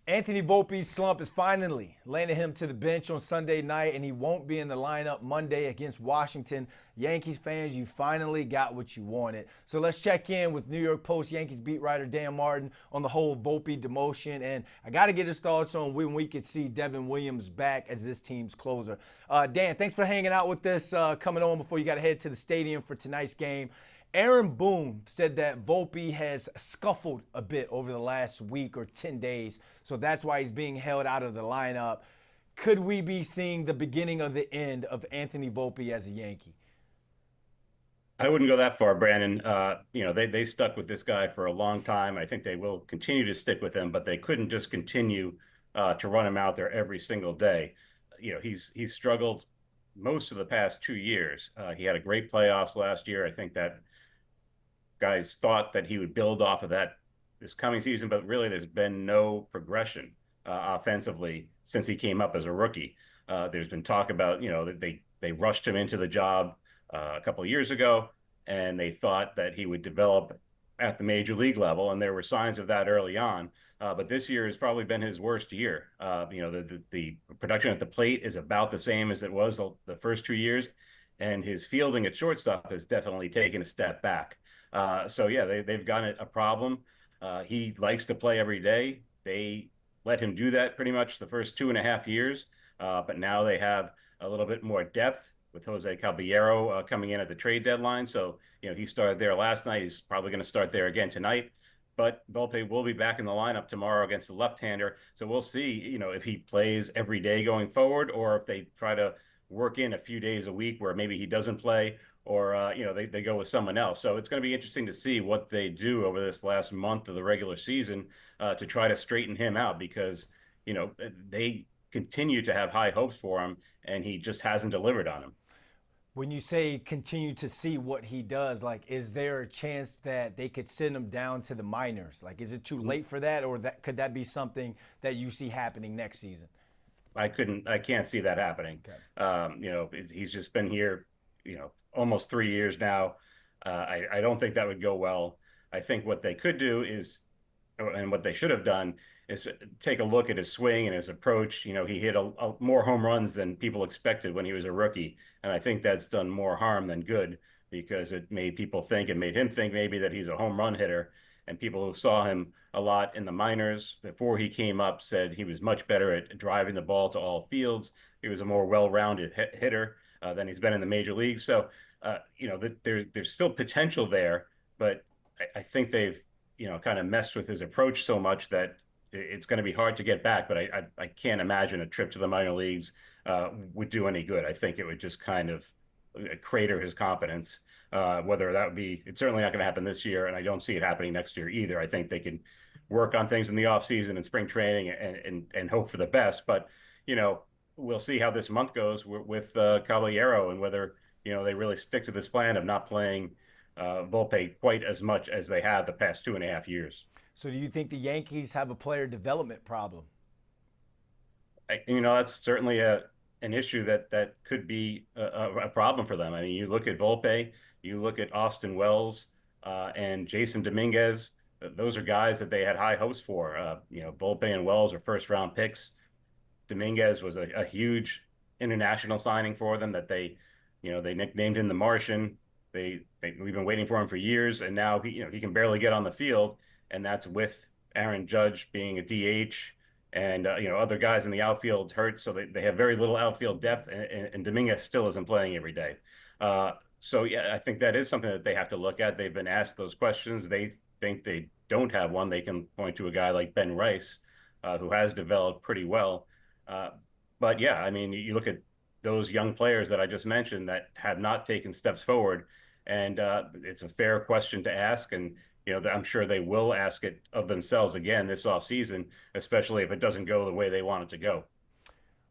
Anthony Volpe's slump is finally landing him to the bench on Sunday night, and he won't be in the lineup Monday against Washington. Yankees fans, you finally got what you wanted. So let's check in with New York Post Yankees beat writer Dan Martin on the whole Volpe demotion. And I got to get his thoughts on when we could see Devin Williams back as this team's closer. Dan, thanks for hanging out with us coming on before you got to head to the stadium for tonight's game. Aaron Boone said that Volpe has scuffled a bit over the last week or 10 days, so that's why he's being held out of the lineup. Could we be seeing the beginning of the end of Anthony Volpe as a Yankee? I wouldn't go that far, Brandon. They stuck with this guy for a long time. I think they will continue to stick with him, but they couldn't just continue to run him out there every single day. He's struggled most of the past 2 years. He had a great playoffs last year. I think that guys thought that he would build off of that this coming season, but really there's been no progression offensively since he came up as a rookie. There's been talk about, that they rushed him into the job a couple of years ago, and they thought that he would develop at the major league level, and there were signs of that early on. But this year has probably been his worst year. The production at the plate is about the same as it was the first 2 years, and his fielding at shortstop has definitely taken a step back. They've got a problem. He likes to play every day. They let him do that pretty much the first 2.5 years, but now they have a little bit more depth with Jose Caballero coming in at the trade deadline. So, he started there last night. He's probably going to start there again tonight. But Volpe will be back in the lineup tomorrow against the left-hander. So we'll see, if he plays every day going forward, or if they try to work in a few days a week where maybe he doesn't play, or they go with someone else. So it's going to be interesting to see what they do over this last month of the regular season to try to straighten him out, because they continue to have high hopes for him, and he just hasn't delivered on them. When you say continue to see what he does, is there a chance that they could send him down to the minors? Is it too late for that, or could that be something that you see happening next season? I can't see that happening. Okay. He's just been here, almost 3 years now. I don't think that would go well. I think what they could do is, and what they should have done, is take a look at his swing and his approach. He hit more home runs than people expected when he was a rookie. And I think that's done more harm than good, because it made people think, it made him think maybe that he's a home run hitter. And people who saw him a lot in the minors before he came up said he was much better at driving the ball to all fields. He was a more well-rounded hitter than he's been in the major leagues. So, there's still potential there, but I think they've, kind of messed with his approach so much that it's going to be hard to get back. But I can't imagine a trip to the minor leagues would do any good. I think it would just kind of crater his confidence. Whether that would be, it's certainly not going to happen this year, and I don't see it happening next year either. I think they can work on things in the offseason and spring training and hope for the best. But, we'll see how this month goes with Caballero, and whether, they really stick to this plan of not playing Volpe quite as much as they have the past 2.5 years. So do you think the Yankees have a player development problem? That's certainly an issue that could be a problem for them. I mean, you look at Volpe, you look at Austin Wells and Jason Dominguez. Those are guys that they had high hopes for. Volpe and Wells are first-round picks. Dominguez was a huge international signing for them that they nicknamed him the Martian. We've been waiting for him for years, and now he can barely get on the field, and that's with Aaron Judge being a DH, and other guys in the outfield hurt, so they have very little outfield depth, and Dominguez still isn't playing every day. I think that is something that they have to look at. They've been asked those questions. They think they don't have one. They can point to a guy like Ben Rice, who has developed pretty well. But yeah, I mean, you look at those young players that I just mentioned that have not taken steps forward, and it's a fair question to ask. And I'm sure they will ask it of themselves again this offseason, especially if it doesn't go the way they want it to go.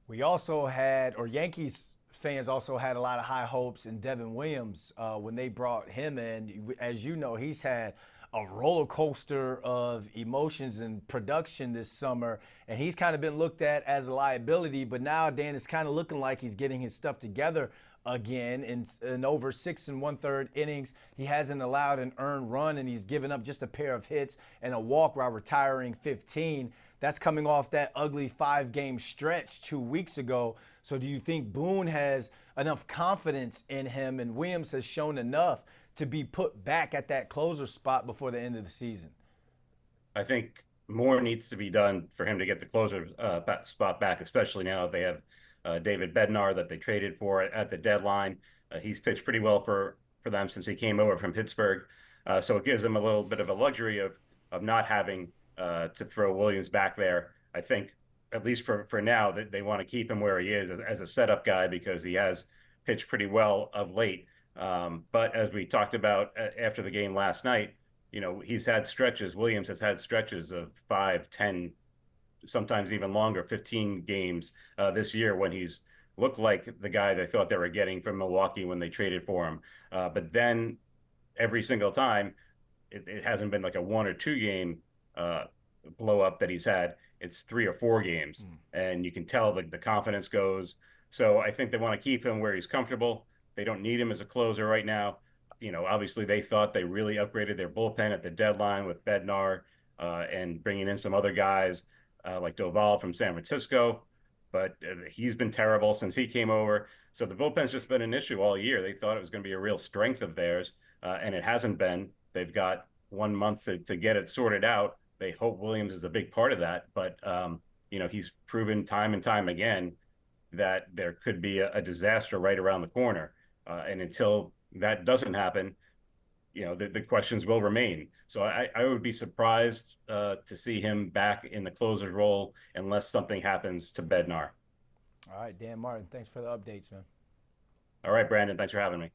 We also had, or Yankees fans also had, a lot of high hopes in Devin Williams when they brought him in. As you know, he's had a roller coaster of emotions and production this summer, and he's kind of been looked at as a liability. But now, Dan, it's kind of looking like he's getting his stuff together again. In over 6 1/3 innings, he hasn't allowed an earned run, and he's given up just a pair of hits and a walk while retiring 15. That's coming off that ugly 5-game stretch 2 weeks ago. So do you think Boone has enough confidence in him, and Williams has shown enough to be put back at that closer spot before the end of the season? I think more needs to be done for him to get the closer spot back, especially now that they have David Bednar that they traded for at the deadline. He's pitched pretty well for them since he came over from Pittsburgh. So it gives them a little bit of a luxury of not having to throw Williams back there. I think, at least for now, that they want to keep him where he is as a setup guy because he has pitched pretty well of late. But as we talked about after the game last night, he's had stretches. Williams has had stretches of 5, 10, sometimes even longer, 15 games this year when he's looked like the guy they thought they were getting from Milwaukee when they traded for him. But then every single time, it hasn't been like a 1 or 2 game blow up that he's had. It's 3 or 4 games, and you can tell the confidence goes. So I think they want to keep him where he's comfortable. They don't need him as a closer right now. Obviously they thought they really upgraded their bullpen at the deadline with Bednar and bringing in some other guys like Doval from San Francisco, but he's been terrible since he came over. So the bullpen's just been an issue all year. They thought it was going to be a real strength of theirs, and it hasn't been. They've got 1 month to get it sorted out. They hope Williams is a big part of that, but he's proven time and time again that there could be a disaster right around the corner. And until that doesn't happen, the questions will remain. So I would be surprised to see him back in the closer's role unless something happens to Bednar. All right, Dan Martin, thanks for the updates, man. All right, Brandon, thanks for having me.